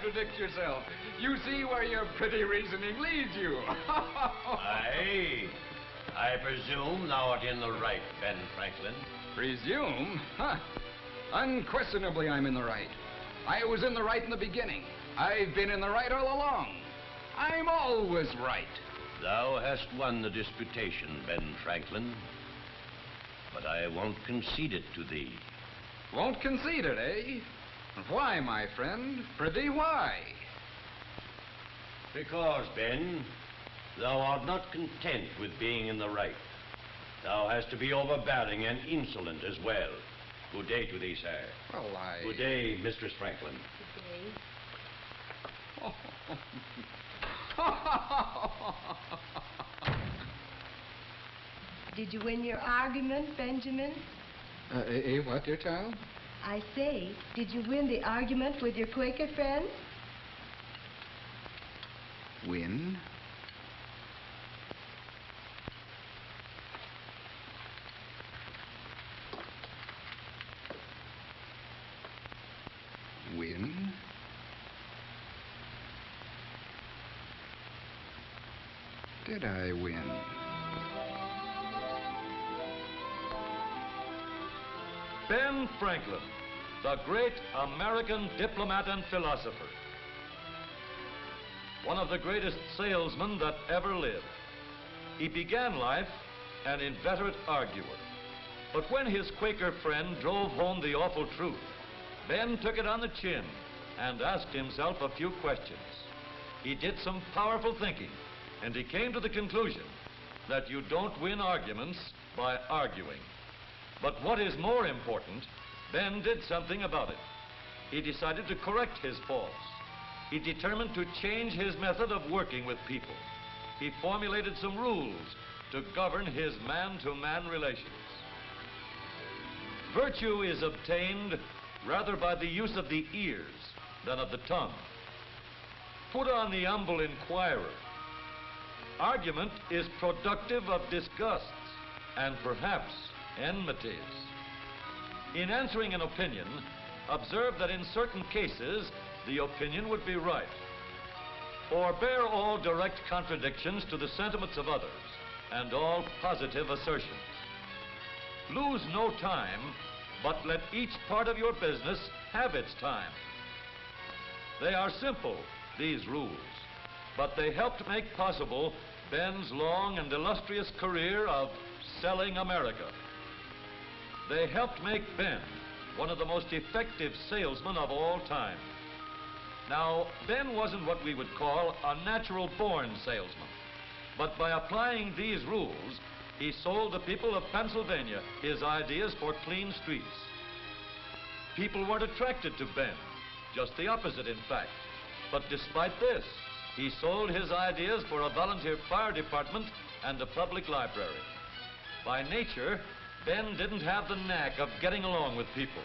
contradict yourself. You see where your pretty reasoning leads you. Aye. I presume thou art in the right, Ben Franklin. Presume? Huh. Unquestionably, I'm in the right. I was in the right in the beginning. I've been in the right all along. I'm always right. Thou hast won the disputation, Ben Franklin. But I won't concede it to thee. Won't concede it, eh? Why, my friend? Prithee, why? Because, Ben, thou art not content with being in the right. Thou hast to be overbearing and insolent as well. Good day to thee, sir. Well, Good day, Mistress Franklin. Good day. Did you win your argument, Benjamin? What, dear child? I say, did you win the argument with your Quaker friend? Win? Win? Did I win? Ben Franklin, the great American diplomat and philosopher. One of the greatest salesmen that ever lived. He began life an inveterate arguer. But when his Quaker friend drove home the awful truth, Ben took it on the chin and asked himself a few questions. He did some powerful thinking, and he came to the conclusion that you don't win arguments by arguing. But what is more important, Ben did something about it. He decided to correct his faults. He determined to change his method of working with people. He formulated some rules to govern his man-to-man relations. Virtue is obtained rather by the use of the ears than of the tongue. Put on the humble inquirer. Argument is productive of disgusts and perhaps enmities. In answering an opinion, observe that in certain cases, the opinion would be right. Forbear all direct contradictions to the sentiments of others and all positive assertions. Lose no time, but let each part of your business have its time. They are simple, these rules, but they helped make possible Ben's long and illustrious career of selling America. They helped make Ben one of the most effective salesmen of all time. Now, Ben wasn't what we would call a natural-born salesman, but by applying these rules, he sold the people of Pennsylvania his ideas for clean streets. People weren't attracted to Ben, just the opposite, in fact. But despite this, he sold his ideas for a volunteer fire department and a public library. By nature, Ben didn't have the knack of getting along with people,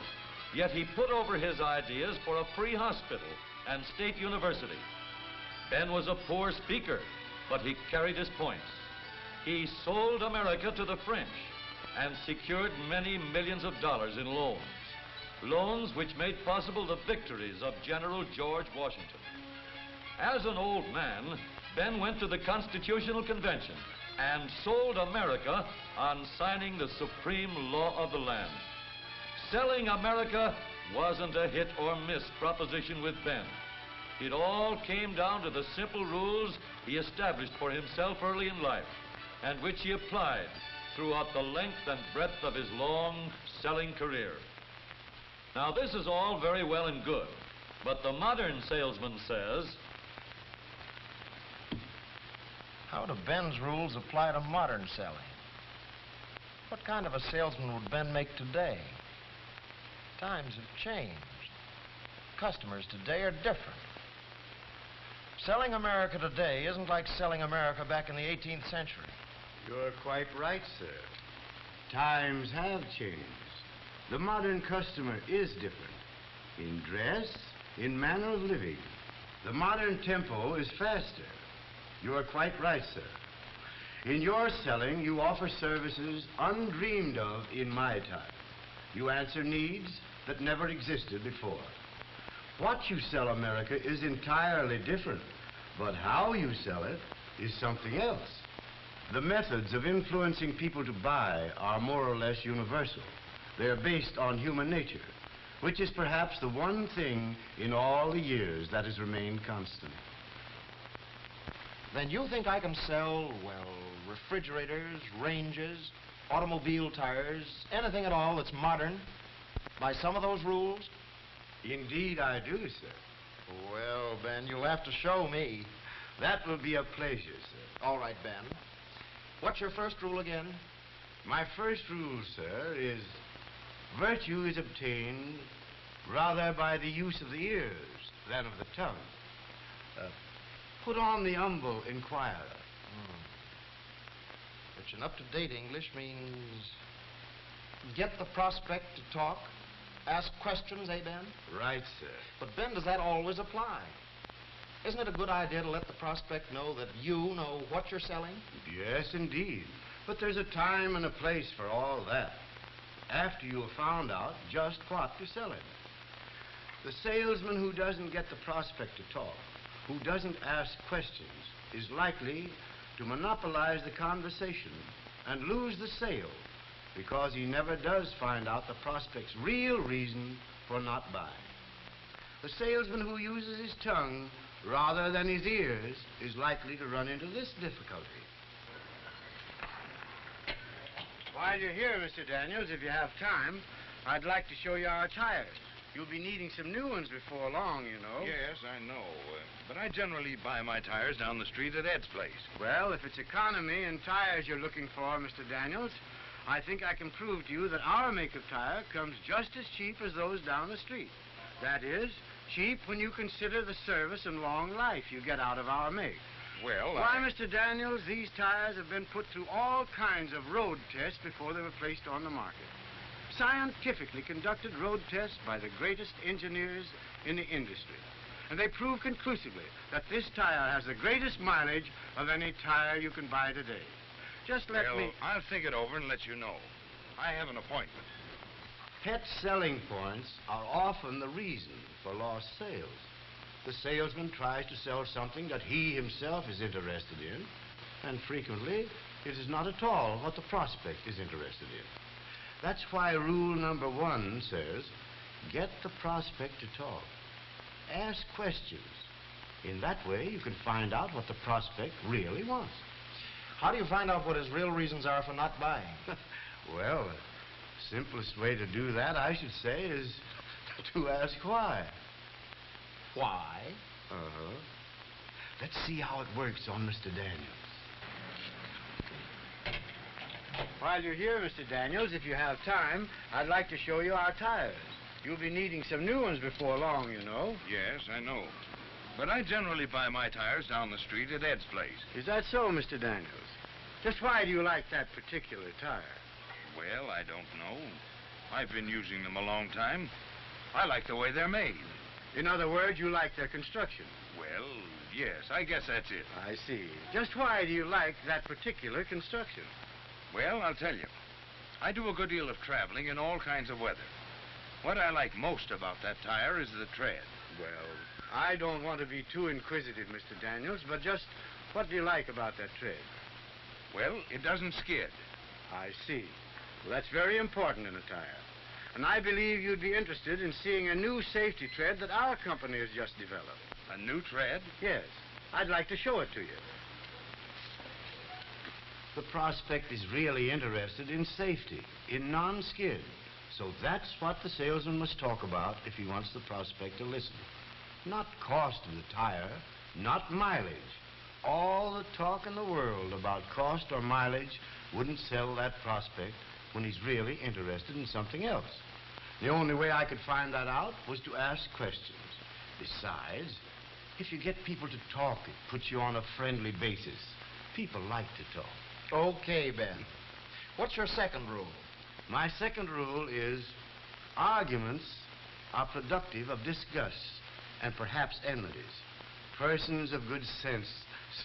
yet he put over his ideas for a free hospital and state university. Ben was a poor speaker, but he carried his points. He sold America to the French and secured many millions of dollars in loans. Loans which made possible the victories of General George Washington. As an old man, Ben went to the Constitutional Convention and sold America on signing the supreme law of the land. Selling America wasn't a hit or miss proposition with Ben. It all came down to the simple rules he established for himself early in life, and which he applied throughout the length and breadth of his long selling career. Now, this is all very well and good, but the modern salesman says, how do Ben's rules apply to modern selling? What kind of a salesman would Ben make today? Times have changed. Customers today are different. Selling America today isn't like selling America back in the 18th century. You're quite right, sir. Times have changed. The modern customer is different. In dress, in manner of living. The modern tempo is faster. You are quite right, sir. In your selling, you offer services undreamed of in my time. You answer needs that never existed before. What you sell America is entirely different, but how you sell it is something else. The methods of influencing people to buy are more or less universal. They're based on human nature, which is perhaps the one thing in all the years that has remained constant. Then you think I can sell, well, refrigerators, ranges, automobile tires, anything at all that's modern by some of those rules? Indeed I do, sir. Well, Ben, you'll have to show me. That will be a pleasure, sir. All right, Ben. What's your first rule again? My first rule, sir, is virtue is obtained rather by the use of the ears than of the tongue. Put on the humble inquirer. Which in up-to-date English means get the prospect to talk, ask questions, eh, Ben? Right, sir. But, Ben, does that always apply? Isn't it a good idea to let the prospect know that you know what you're selling? Yes, indeed. But there's a time and a place for all that. After you have found out just what you're selling. The salesman who doesn't get the prospect to talk, who doesn't ask questions, is likely to monopolize the conversation and lose the sale because he never does find out the prospect's real reason for not buying. The salesman who uses his tongue rather than his ears is likely to run into this difficulty. While you're here, Mr. Daniels, if you have time, I'd like to show you our tires. You'll be needing some new ones before long, you know. Yes, I know. But I generally buy my tires down the street at Ed's place. Well, if it's economy and tires you're looking for, Mr. Daniels, I think I can prove to you that our make of tire comes just as cheap as those down the street. That is, cheap when you consider the service and long life you get out of our make. Well, Why, Mr. Daniels, these tires have been put through all kinds of road tests before they were placed on the market. Scientifically conducted road tests by the greatest engineers in the industry. And they prove conclusively that this tire has the greatest mileage of any tire you can buy today. Just let me... I'll think it over and let you know. I have an appointment. Pet selling points are often the reason for lost sales. The salesman tries to sell something that he himself is interested in, and frequently it is not at all what the prospect is interested in. That's why rule number 1 says, get the prospect to talk. Ask questions. In that way, you can find out what the prospect really wants. How do you find out what his real reasons are for not buying? Well, the simplest way to do that, I should say, is to ask why. Why? Uh-huh. Let's see how it works on Mr. Daniels. While you're here, Mr. Daniels, if you have time, I'd like to show you our tires. You'll be needing some new ones before long, you know. Yes, I know. But I generally buy my tires down the street at Ed's place. Is that so, Mr. Daniels? Just why do you like that particular tire? Well, I don't know. I've been using them a long time. I like the way they're made. In other words, you like their construction. Well, yes, I guess that's it. I see. Just why do you like that particular construction? Well, I'll tell you. I do a good deal of traveling in all kinds of weather. What I like most about that tire is the tread. Well, I don't want to be too inquisitive, Mr. Daniels, but just what do you like about that tread? Well, it doesn't skid. I see. Well, that's very important in a tire. And I believe you'd be interested in seeing a new safety tread that our company has just developed. A new tread? Yes. I'd like to show it to you. The prospect is really interested in safety, in non-skid. So that's what the salesman must talk about if he wants the prospect to listen. Not cost of the tire, not mileage. All the talk in the world about cost or mileage wouldn't sell that prospect when he's really interested in something else. The only way I could find that out was to ask questions. Besides, if you get people to talk, it puts you on a friendly basis. People like to talk. Okay, Ben. What's your second rule? My second rule is arguments are productive of disgust and perhaps enmities. Persons of good sense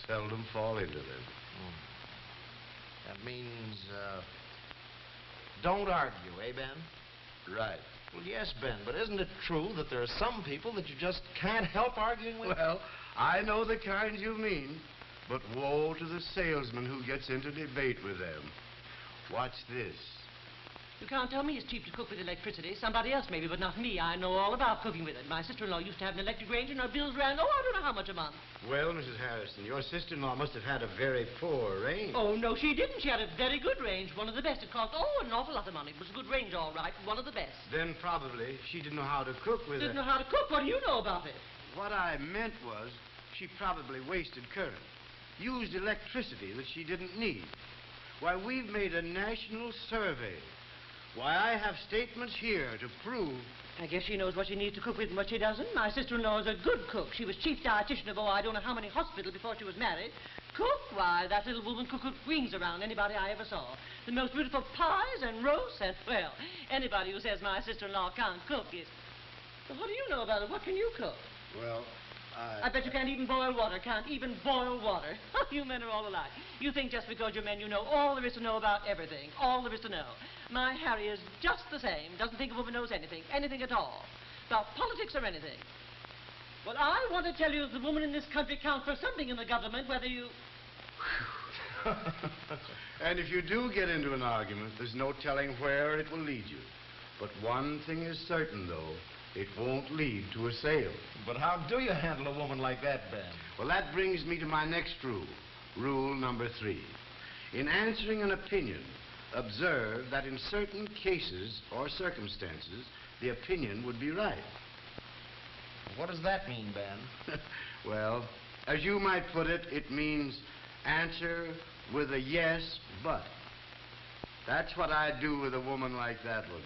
seldom fall into them. That means, don't argue, eh, Ben? Right. Well, yes, Ben, but isn't it true that there are some people that you just can't help arguing with? Well, I know the kinds you mean, but woe to the salesman who gets into debate with them. Watch this. You can't tell me it's cheap to cook with electricity. Somebody else maybe, but not me. I know all about cooking with it. My sister-in-law used to have an electric range, and her bills ran, I don't know how much a month. Well, Mrs. Harrison, your sister-in-law must have had a very poor range. Oh, no, she didn't. She had a very good range, one of the best. It cost, an awful lot of money. It was a good range, all right, one of the best. Then probably she didn't know how to cook with it. Didn't know how to cook? What do you know about it? What I meant was she probably wasted current, used electricity that she didn't need. Why, we've made a national survey. Why, I have statements here to prove... I guess she knows what she needs to cook with and what she doesn't. My sister-in-law is a good cook. She was chief dietitian of, I don't know how many hospitals before she was married. Cook? Why, that little woman could cook greens around anybody I ever saw. The most beautiful pies and roasts and, well, anybody who says my sister-in-law can't cook is... Well, what do you know about it? What can you cook? Well, I bet you can't even boil water. Can't even boil water. You men are all alike. You think just because you're men you know all there is to know about everything. All there is to know. My Harry is just the same. Doesn't think a woman knows anything. Anything at all. About politics or anything. Well, I want to tell you the woman in this country counts for something in the government, whether you... And if you do get into an argument, there's no telling where it will lead you. But one thing is certain, though. It won't lead to a sale. But how do you handle a woman like that, Ben? Well, that brings me to my next rule. Rule number 3. In answering an opinion, observe that in certain cases or circumstances, the opinion would be right. What does that mean, Ben? Well, as you might put it, it means answer with a yes, but. That's what I'd do with a woman like that one.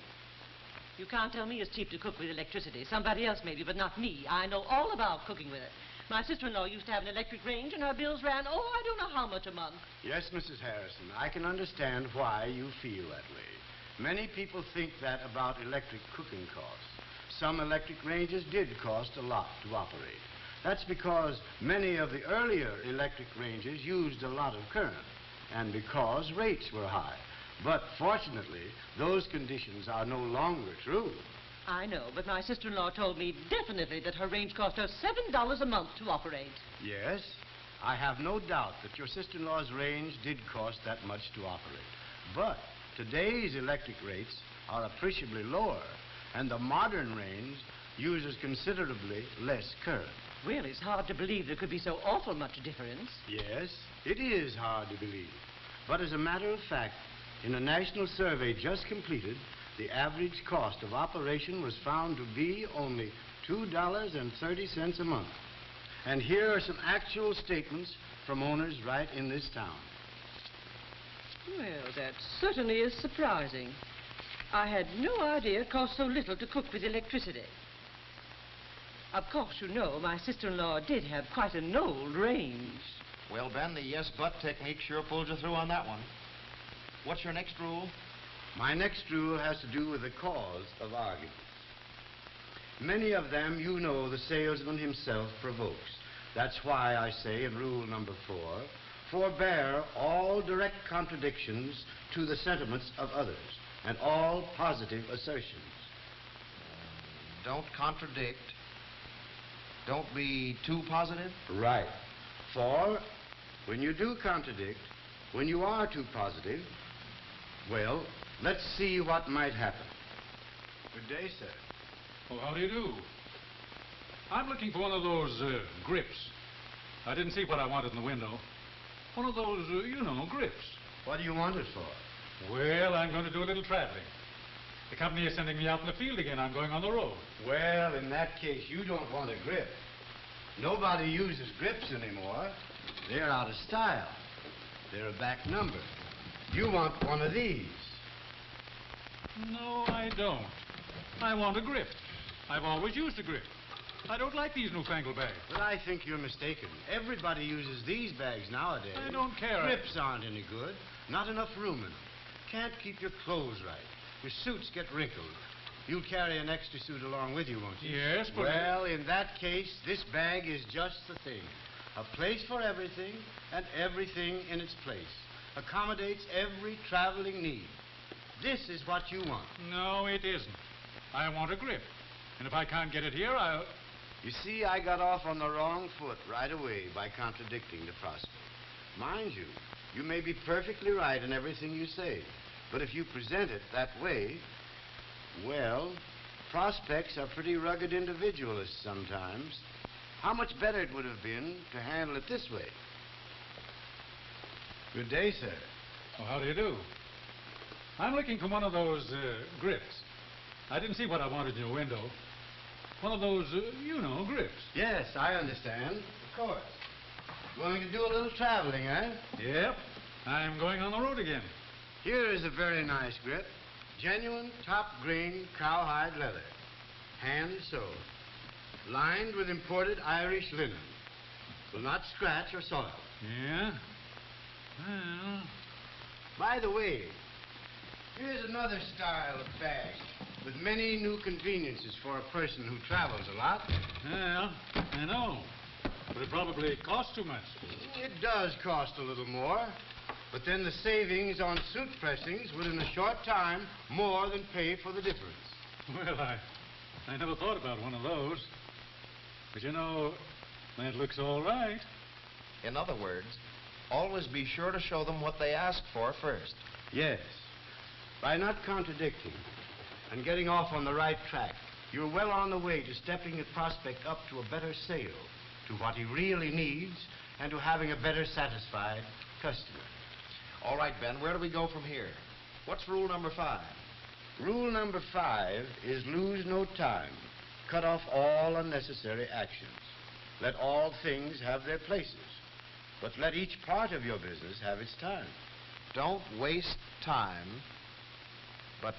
You can't tell me it's cheap to cook with electricity. Somebody else maybe, but not me. I know all about cooking with it. My sister-in-law used to have an electric range, and her bills ran, I don't know how much a month. Yes, Mrs. Harrison, I can understand why you feel that way. Many people think that about electric cooking costs. Some electric ranges did cost a lot to operate. That's because many of the earlier electric ranges used a lot of current, and because rates were high. But fortunately, those conditions are no longer true. I know, but my sister-in-law told me definitely that her range cost her $7 a month to operate. Yes, I have no doubt that your sister-in-law's range did cost that much to operate. But today's electric rates are appreciably lower, and the modern range uses considerably less current. Well, it's hard to believe there could be so awful much difference. Yes, it is hard to believe. But as a matter of fact, in a national survey just completed, the average cost of operation was found to be only $2.30 a month. And here are some actual statements from owners right in this town. Well, that certainly is surprising. I had no idea it cost so little to cook with electricity. Of course, you know, my sister-in-law did have quite an old range. Well, Ben, the yes, but technique sure pulled you through on that one. What's your next rule? My next rule has to do with the cause of arguments. Many of them, you know, the salesman himself provokes. That's why I say in rule number 4, forbear all direct contradictions to the sentiments of others and all positive assertions. Don't contradict. Don't be too positive. Right. For when you do contradict, when you are too positive, well, let's see what might happen. Good day, sir. Well, how do you do? I'm looking for one of those grips. I didn't see what I wanted in the window. One of those, grips. What do you want it for? Well, I'm going to do a little traveling. The company is sending me out in the field again. I'm going on the road. Well, in that case, you don't want a grip. Nobody uses grips anymore. They're out of style. They're a back number. You want one of these. No, I don't. I want a grip. I've always used a grip. I don't like these newfangled bags. But I think you're mistaken. Everybody uses these bags nowadays. I don't care. Grips aren't any good. Not enough room in them. Can't keep your clothes right. Your suits get wrinkled. You'll carry an extra suit along with you, won't you? Yes, but... Well, in that case, this bag is just the thing. A place for everything, and everything in its place. Accommodates every traveling need. This is what you want. No, it isn't. I want a grip. And if I can't get it here, I'll... You see, I got off on the wrong foot right away by contradicting the prospect. Mind you, you may be perfectly right in everything you say, but if you present it that way, well, prospects are pretty rugged individualists sometimes. How much better it would have been to handle it this way. Good day, sir. Oh, how do you do? I'm looking for one of those grips. I didn't see what I wanted in your window. One of those, grips. Yes, I understand. Of course. Going to do a little traveling, eh? Yep. I'm going on the road again. Here is a very nice grip. Genuine top-grain cowhide leather. Hand-sewed. Lined with imported Irish linen. Will not scratch or soil. Yeah? Well... By the way, here's another style of bag with many new conveniences for a person who travels a lot. Well, I know. But it probably costs too much. It does cost a little more, but then the savings on suit pressings would in a short time more than pay for the difference. Well, I never thought about one of those. But that looks all right. In other words, always be sure to show them what they ask for first. Yes. By not contradicting and getting off on the right track, you're well on the way to stepping the prospect up to a better sale, to what he really needs, and to having a better satisfied customer. All right, Ben, where do we go from here? What's rule number 5? Rule number 5 is lose no time. Cut off all unnecessary actions. Let all things have their places. But let each part of your business have its time. Don't waste time, but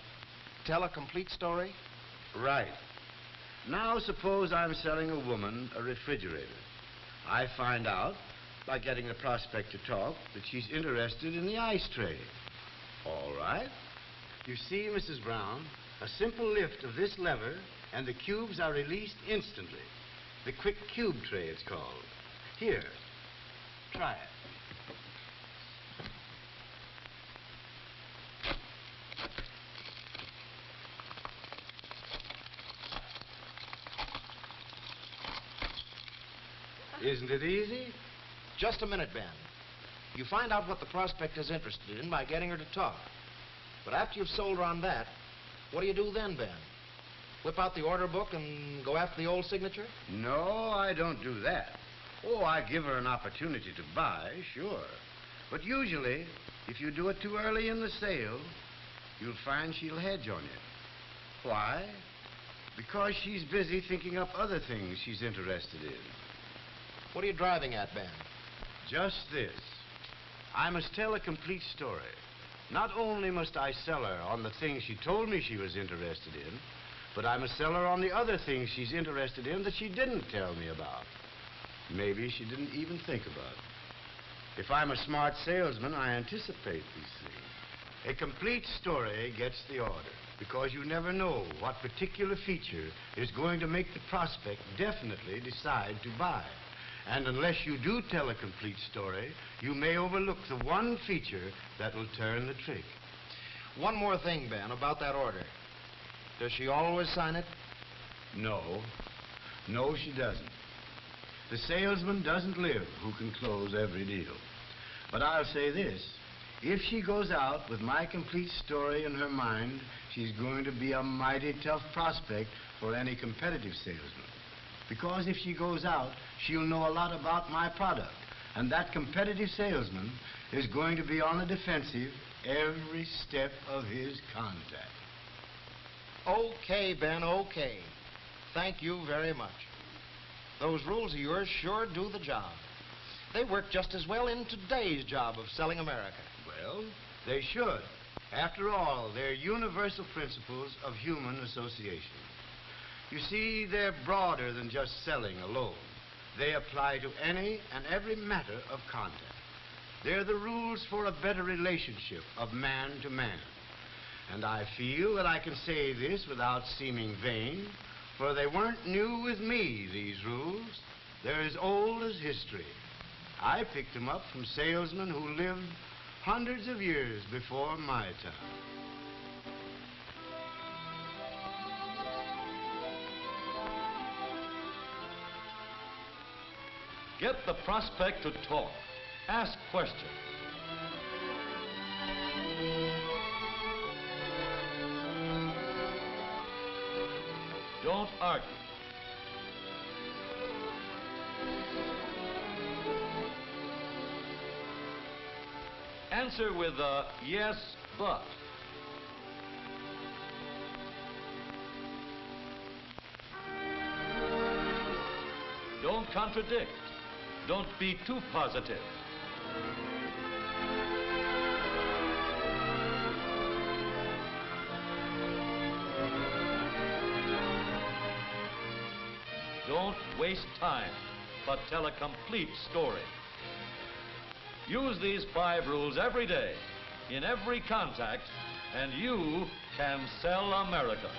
tell a complete story? Right. Now suppose I'm selling a woman a refrigerator. I find out, by getting the prospect to talk, that she's interested in the ice tray. All right. You see, Mrs. Brown, a simple lift of this lever and the cubes are released instantly. The quick cube tray, it's called. Here, try it. Isn't it easy? Just a minute, Ben. You find out what the prospect is interested in by getting her to talk. But after you've sold her on that, what do you do then, Ben? Whip out the order book and go after the old signature? No, I don't do that. Oh, I give her an opportunity to buy, sure. But usually, if you do it too early in the sale, you'll find she'll hedge on you. Why? Because she's busy thinking up other things she's interested in. What are you driving at, Ben? Just this. I must tell a complete story. Not only must I sell her on the things she told me she was interested in, but I must sell her on the other things she's interested in that she didn't tell me about. Maybe she didn't even think about. If I'm a smart salesman, I anticipate these things. A complete story gets the order, because you never know what particular feature is going to make the prospect definitely decide to buy. And unless you do tell a complete story, you may overlook the one feature that will turn the trick. One more thing, Ben, about that order. Does she always sign it? No. No, she doesn't. The salesman doesn't live who can close every deal. But I'll say this. If she goes out with my complete story in her mind, she's going to be a mighty tough prospect for any competitive salesman. Because if she goes out, she'll know a lot about my product. And that competitive salesman is going to be on the defensive every step of his contact. Okay, Ben, okay. Thank you very much. Those rules of yours sure do the job. They work just as well in today's job of selling America. Well, they should. After all, they're universal principles of human association. You see, they're broader than just selling alone. They apply to any and every matter of contact. They're the rules for a better relationship of man to man. And I feel that I can say this without seeming vain, for they weren't new with me, these rules. They're as old as history. I picked them up from salesmen who lived hundreds of years before my time. Get the prospect to talk. Ask questions. Don't argue. Answer with a yes, but. Don't contradict. Don't be too positive. Don't waste time, but tell a complete story. Use these 5 rules every day, in every contact, and you can sell America.